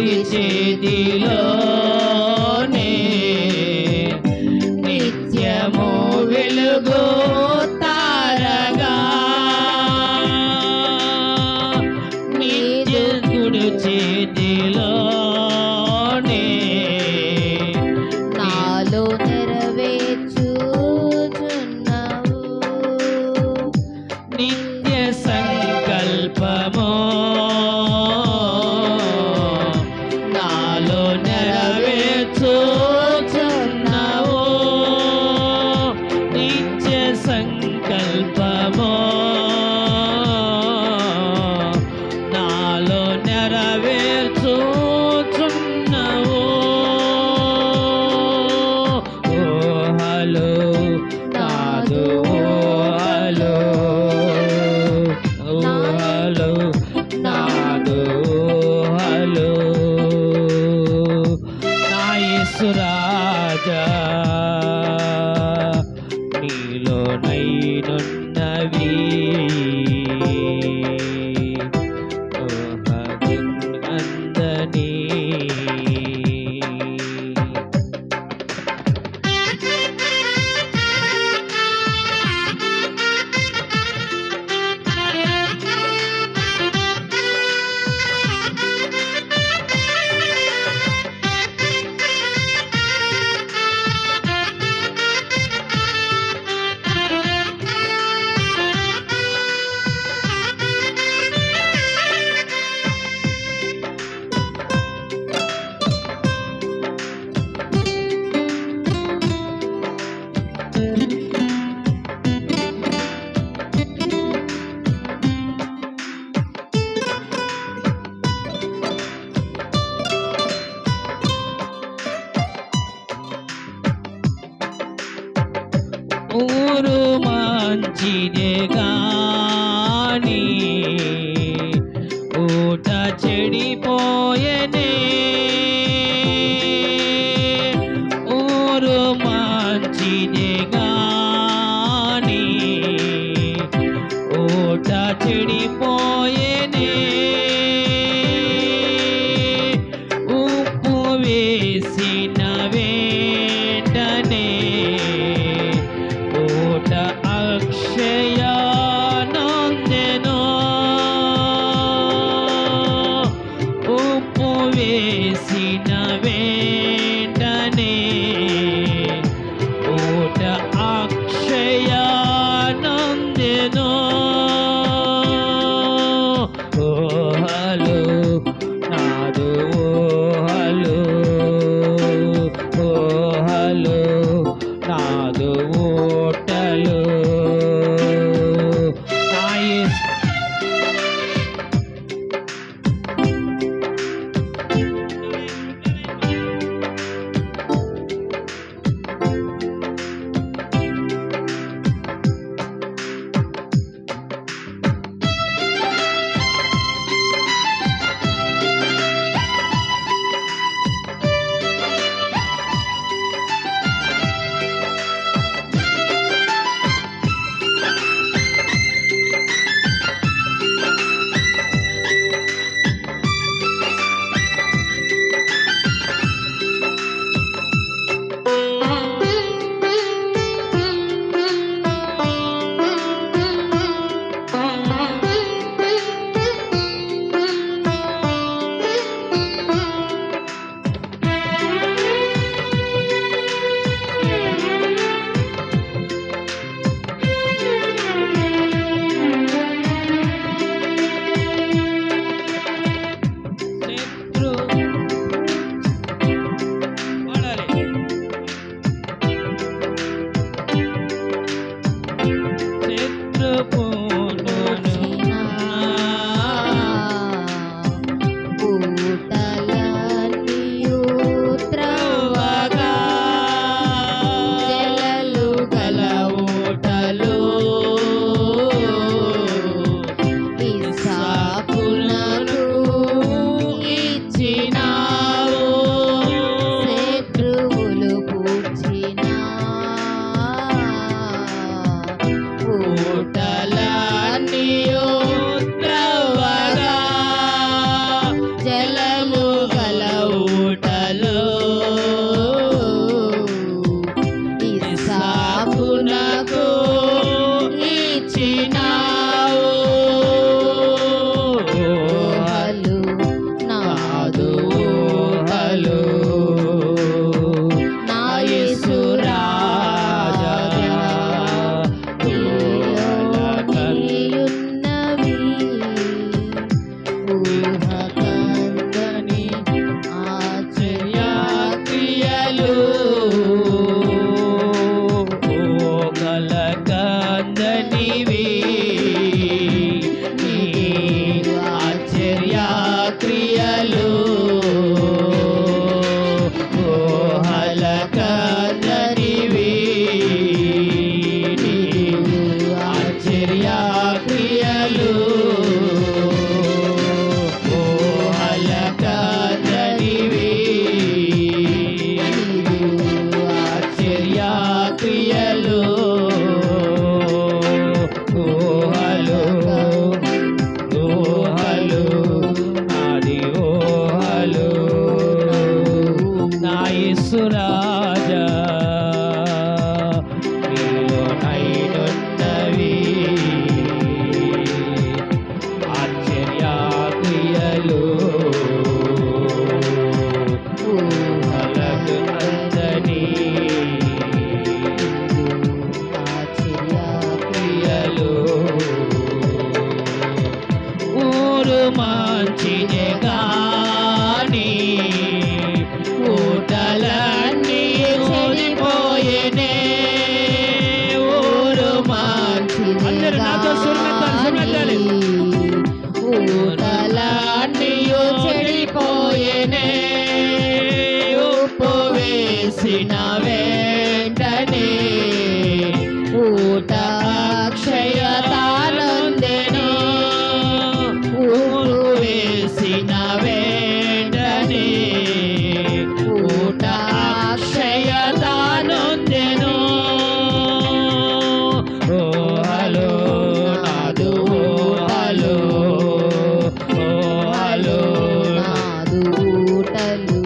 కుడి చేతిలోనే నిత్యము వెలుగు తారగా నిత్య కుడి చేతిలోనే నాలో నెరవేర్చుచున్నావు నిత్య సంకల్పము నాలో నెరవేర్చుచున్నావు నిత్య సంకల్పము నాలో నెరవేర్చుచున్నావు హలో నాదు హలో హలో నాదు హలో నా యేసు రాజా నీలో నైనున్నవి అందని ఊరు మంచిదే గాని ఊట చెడిపోయేనే ఊరు మంచిదే గాని ఊట చెడిపోయేనే ఉప్పు వేసిన వెంటనే ఊట అక్షయానందెను ఉప్పు వేసిన వెంటనే ఊట అక్షయానందెను ఓ హలో నాదు హలో ఓ హలో నాదు ఓటలు నా యేసు. కందని ఆశ్చర్య క్రియలు ఊహల కందనివి నీ ఆశ్చర్య క్రియలు ఊహల కందనివి నీ ఆశ్చర్య క్రియలు ఊహల కందనివి ఆశ్చర్య క్రియలు ఊహలు ఊహలు నాది ఊహలు నా యేసు రాజా నీలో నైనున్నవి ఆశ్చర్య క్రియలు ఊహలకు అందని ఆశ్చర్య క్రియలు ఊరు మంచిదే గాని ఊటలన్నీ ఓడిపోయేనే ఊరు మంచిదే అందరూ నాతో సురమెత్తాలి ఊటలన్నీ చెడిపోయేనే ఉప్పు వేసిన వెంటనే ఊట అక్షయతానందెను ఊరు వేసిన వెంటనే ఊట అక్షయతానందెను ఊహలు నాదు ఊహలు ఊహలు నాదు ఊటలు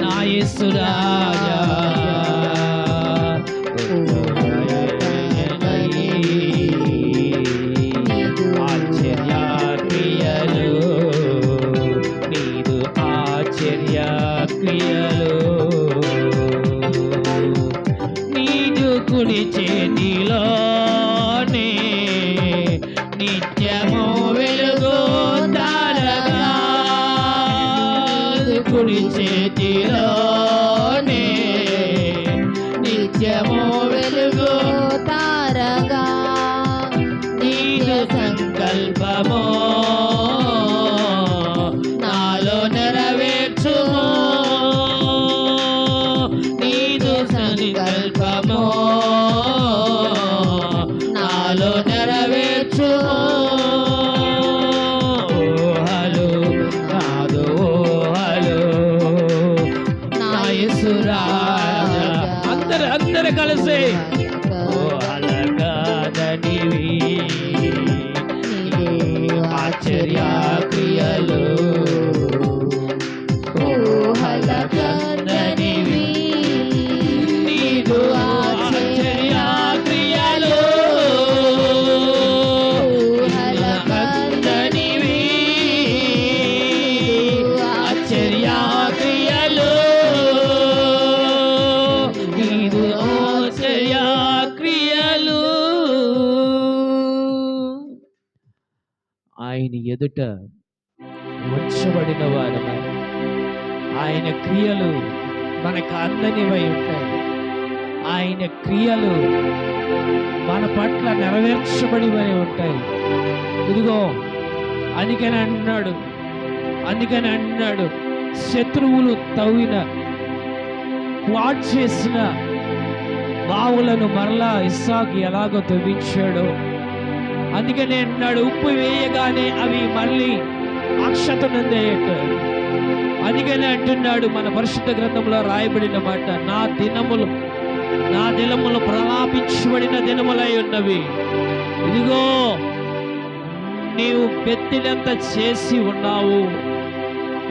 నా యేసు రాజా ఆశ్చర్య క్రియలు నీదు ఆశ్చర్య క్రియలు నీదు కుడి చేతిలోనే నిత్యము వెలుగు తారగా కుడి చేతిలోనే నిత్యము వెలుగు తారగా నీదు సంకల్పము నాలో నెరవేర్చుము నీదు సంకల్పము నాలో నెరవేర్చుము ఊహలు నాదు ఊహలు నా యేసు రాజా అందరూ కలిసి ఊహల కాదనివి ఆశ్చర్య క్రియలు ఊహల కందనివి నీదు ఆశ్చర్య క్రియలు ఊహల కందనివి ఆశ్చర్య క్రియలు నీదు ఆశ్చర్య క్రియలు ఆయన ఎదుట ఉంచబడిన వారమై ఆయన క్రియలు మనకు అందనివై ఉంటాయి ఆయన క్రియలు మన పట్ల నెరవేర్చబడివై ఉంటాయి ఇదిగో అందుకని అన్నాడు శత్రువులు తవ్విన ప్లాట్ చేసిన బావులను మరలా ఇస్సాకు ఎలాగో తవ్వించాడో అందుకనే అన్నాడు ఉప్పు వేయగానే అవి మళ్ళీ అక్షత నందేయట అందుకనే అంటున్నాడు మన పరిశుద్ధ గ్రంథంలో రాయబడిన మాట నా దినములు ప్రలాపించబడిన దినములై ఉన్నవి ఇదిగో నీవు బెత్తిలంత చేసి ఉన్నావు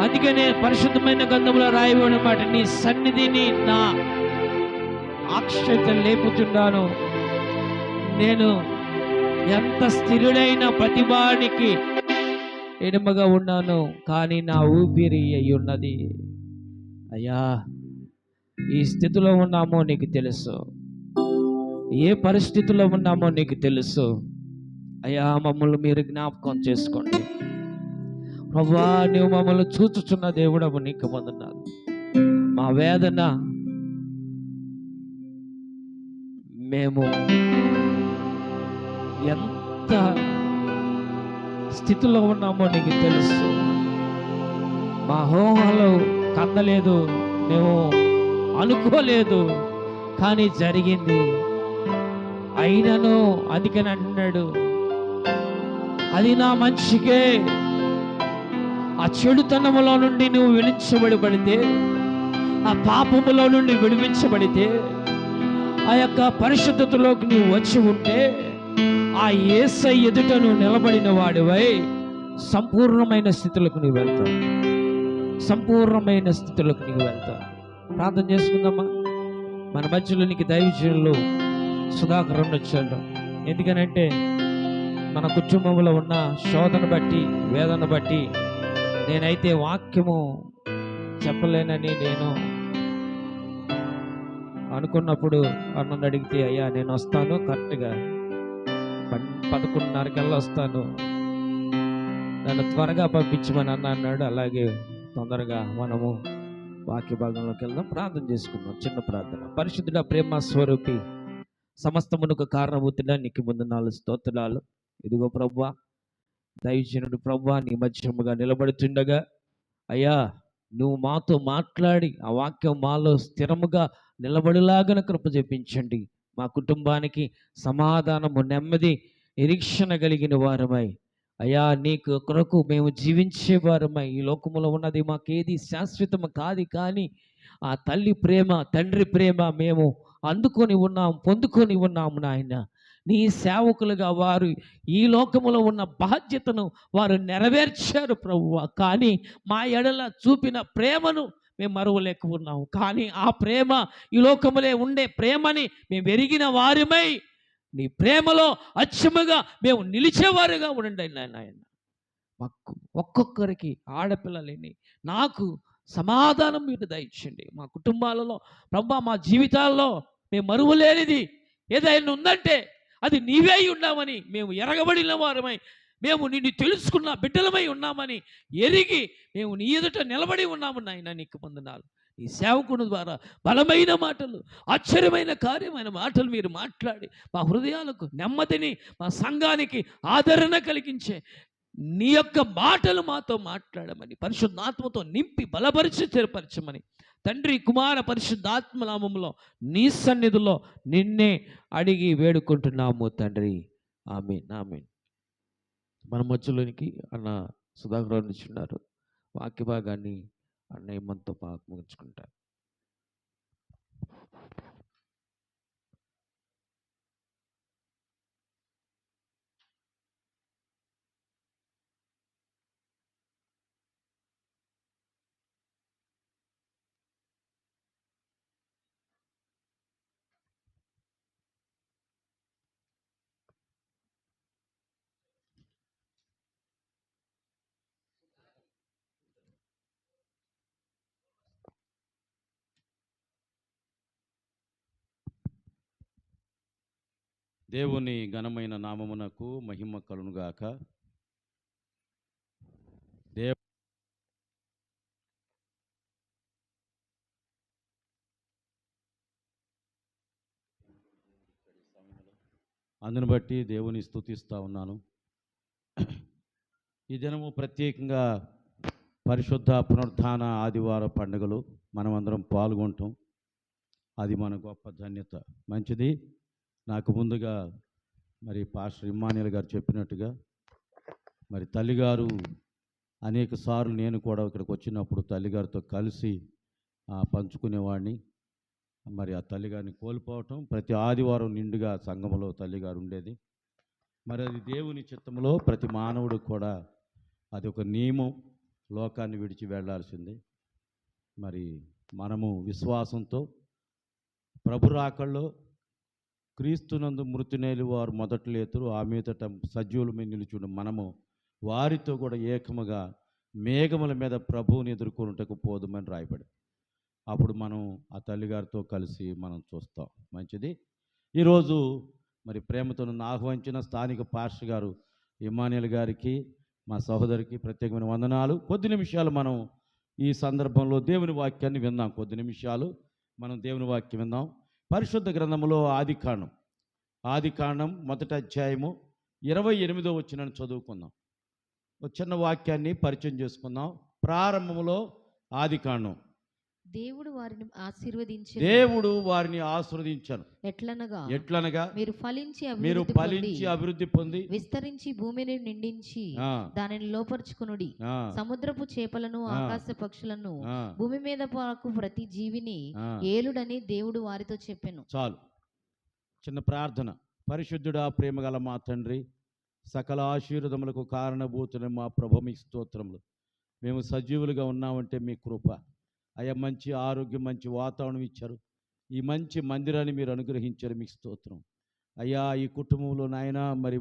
అందుకనే పరిశుద్ధమైన గ్రంథంలో రాయబడిన మాట నీ సన్నిధిని నా అక్షత లేపుతున్నాను నేను ఎంత స్థిరుడైన ప్రతిభానికి ఎడమగా ఉన్నాను కానీ నా ఊపిరి అయి ఉన్నది అయ్యా ఈ స్థితిలో ఉన్నామో నీకు తెలుసు ఏ పరిస్థితిలో ఉన్నామో నీకు తెలుసు అయ్యా మమ్మల్ని మీరు జ్ఞాపకం చేసుకోండి ప్రభువా, నువ్వు మమ్మల్ని చూచుచున్న దేవుడవు, నీకు వందనాలు. మా వేదన మేము ఎంత స్థితిలో ఉన్నామో నీకు తెలుసు. మా హోహాలు కందలేదు, మేము అనుకోలేదు, కానీ జరిగింది. అయినను అందుకని అంటున్నాడు, అది నా మంచికే. ఆ చెడుతనములో నుండి నువ్వు విడిపించబడితే, ఆ పాపములో నుండి విడిపించబడితే, ఆ యొక్క పరిశుద్ధతలోకి నువ్వు వచ్చి ఉంటే, ఆ యేసయ్య ఎదుట నువ్వు నిలబడిన వాడివై సంపూర్ణమైన స్థితిలోకి నువ్వు వెళ్తావు. సంపూర్ణమైన స్థితిలోకి నీకు వెళ్తావు. ప్రార్థన చేసుకుందామా? మన మధ్యలో నీకు దైవజనులు సుధాకరణ వచ్చాడు. ఎందుకనంటే మన కుటుంబంలో ఉన్న శోధన బట్టి, వేదన బట్టి నేనైతే వాక్యము చెప్పలేనని నేను అనుకున్నప్పుడు అన్నను అడిగితే, అయ్యా నేను వస్తాను, కరెక్ట్గా 11:30 వస్తాను, నన్ను త్వరగా పంపించమని అన్నాడు. అలాగే తొందరగా మనము వాక్య భాగంలోకి వెళ్దాం. ప్రార్థన చేసుకుందాం. చిన్న ప్రార్థన. పరిశుద్ధుడ, ప్రేమ స్వరూపి, సమస్తమునకు కారణభూతుడా, నీకు ముందు 4 స్తోత్రాలు. ఇదిగో ప్రభువా, దైవజనుడు ప్రభువా నీ మధ్యముగా నిలబడుతుండగా, అయ్యా నువ్వు మాతో మాట్లాడి ఆ వాక్యం మాలో స్థిరముగా నిలబడిలాగన కృప చూపించండి. మా కుటుంబానికి సమాధానము, నెమ్మది, నిరీక్షణ కలిగిన వారమై, అయ్యా నీకు కొరకు మేము జీవించేవారమై, ఈ లోకములో ఉన్నది మాకేది శాశ్వతము కాదు, కానీ ఆ తల్లి ప్రేమ, తండ్రి ప్రేమ మేము అందుకొని ఉన్నాం, పొందుకొని ఉన్నాము నాయన. నీ సేవకులుగా వారు ఈ లోకములో ఉన్న బాధ్యతను వారు నెరవేర్చారు ప్రభువా. కానీ మా ఎడల చూపిన ప్రేమను మేము మరువలేక ఉన్నాము. కానీ ఆ ప్రేమ ఈ లోకములే ఉండే ప్రేమని మేము ఎరిగిన వారిమై నీ ప్రేమలో అచ్చముగా మేము నిలిచేవారుగా ఉండండి నాయన. మాకు ఒక్కొక్కరికి ఆడపిల్లలేని నాకు సమాధానం మీరు దయచేయండి. మా కుటుంబాలలో ప్రభువా, మా జీవితాల్లో మేము మరువలేనిది ఏదైనా ఉందంటే అది నీవే ఉన్నామని మేము ఎరగబడిన వారమై, మేము నిన్ను తెలుసుకున్న బిడ్డలమై ఉన్నామని ఎరిగి మేము నీ ఎదుట నిలబడి ఉన్నాము నాయన. నీకు వందనాలు. ఈ సేవకుని ద్వారా బలమైన మాటలు, ఆశ్చర్యమైన కార్యమైన మాటలు మీరు మాట్లాడి మా హృదయాలకు నెమ్మదిని, మా సంఘానికి ఆదరణ కలిగించే నీ యొక్క మాటలు మాతో మాట్లాడమని, పరిశుద్ధాత్మతో నింపి బలపరిచి స్థిరపరచమని తండ్రి, కుమార, పరిశుద్ధాత్మ నామములో నీ సన్నిధిలో నిన్నే అడిగి వేడుకుంటున్నాము తండ్రి. ఆమేన్, ఆమేన్. మన మధ్యలోనికి అన్న సుధాకర్ నిల్చున్నారు. వాక్య భాగాన్ని అన్నయ్య మనతో ముగించుకుంటారు. దేవుని ఘనమైన నామమునకు మహిమ కలుగుగాక. అందును బట్టి దేవుని స్తుతిస్తూ ఉన్నాను. ఈ దినము ప్రత్యేకంగా పరిశుద్ధ పునరుత్థాన ఆదివార పండుగలు మనమందరం పాల్గొంటాం. అది మన గొప్ప ధన్యత. మంచిది. నాకు ముందుగా మరి పాస్టర్ ఇమ్మానియల్ గారు చెప్పినట్టుగా మరి తల్లిగారు అనేక సార్లు నేను కూడా ఇక్కడికి వచ్చినప్పుడు తల్లిగారితో కలిసి పంచుకునేవాడిని. మరి ఆ తల్లిగారిని కోల్పోవటం, ప్రతి ఆదివారం నిండుగా సంఘంలో తల్లిగారు ఉండేది. మరి అది దేవుని చిత్తంలో ప్రతి మానవుడు కూడా అది ఒక నియమం, లోకాన్ని విడిచి వెళ్ళాల్సిందే. మరి మనము విశ్వాసంతో ప్రభు రాకల్లో క్రీస్తునందు మృతినేలు వారు మొదట లేతురు, ఆ మీదట సజీవులమై నిలుచుండు మనము వారితో కూడా ఏకముగా మేఘముల మీద ప్రభువుని ఎదుర్కొనుటకు పోదుమని రాయబడి, అప్పుడు మనం ఆ తల్లిగారితో కలిసి మనం చూస్తాం. మంచిది. ఈరోజు మరి ప్రేమతో నన్ను ఆహ్వానించిన స్థానిక పాస్టర్ గారు ఇమ్మానియల్ గారికి, మా సహోదరికి ప్రత్యేకమైన వందనాలు. కొద్ది నిమిషాలు మనం ఈ సందర్భంలో దేవుని వాక్యాన్ని విందాం. కొద్ది నిమిషాలు మనం దేవుని వాక్యం విందాం. పరిశుద్ధ గ్రంథంలో ఆదికాండం మొదటి అధ్యాయము 28వ వచనాన్ని చదువుకుందాం. ఒక చిన్న వాక్యాన్ని పరిచయం చేసుకుందాం. ప్రారంభంలో ఆదికాండం. దేవుడు వారిని ఆశీర్వదించి దేవుడు వారిని ఆశీర్వదించాను. ఎట్లనగా మీరు ఫలించి అభివృద్ధి పొంది విస్తరించి భూమిని నిండించి దానిని లోపరుచుకునుడి. సముద్రపు చేపలను ఆకాశ పక్షులను భూమి మీద పాకు ప్రతి జీవిని ఏలుడని దేవుడు వారితో చెప్పెను. చాలు. చిన్న ప్రార్థన. పరిశుద్ధుడా, ప్రేమగల మా తండ్రి, సకల ఆశీర్వాదములకు కారణభూతున్న మా ప్రభు, మీ స్తోత్రములు. మేము సజీవులుగా ఉన్నామంటే మీ కృప అయ్యా. మంచి ఆరోగ్యం, మంచి వాతావరణం ఇచ్చారు. ఈ మంచి మందిరాన్ని మీరు అనుగ్రహించారు, మీకు స్తోత్రం అయ్యా. ఈ కుటుంబంలో నాయన మరి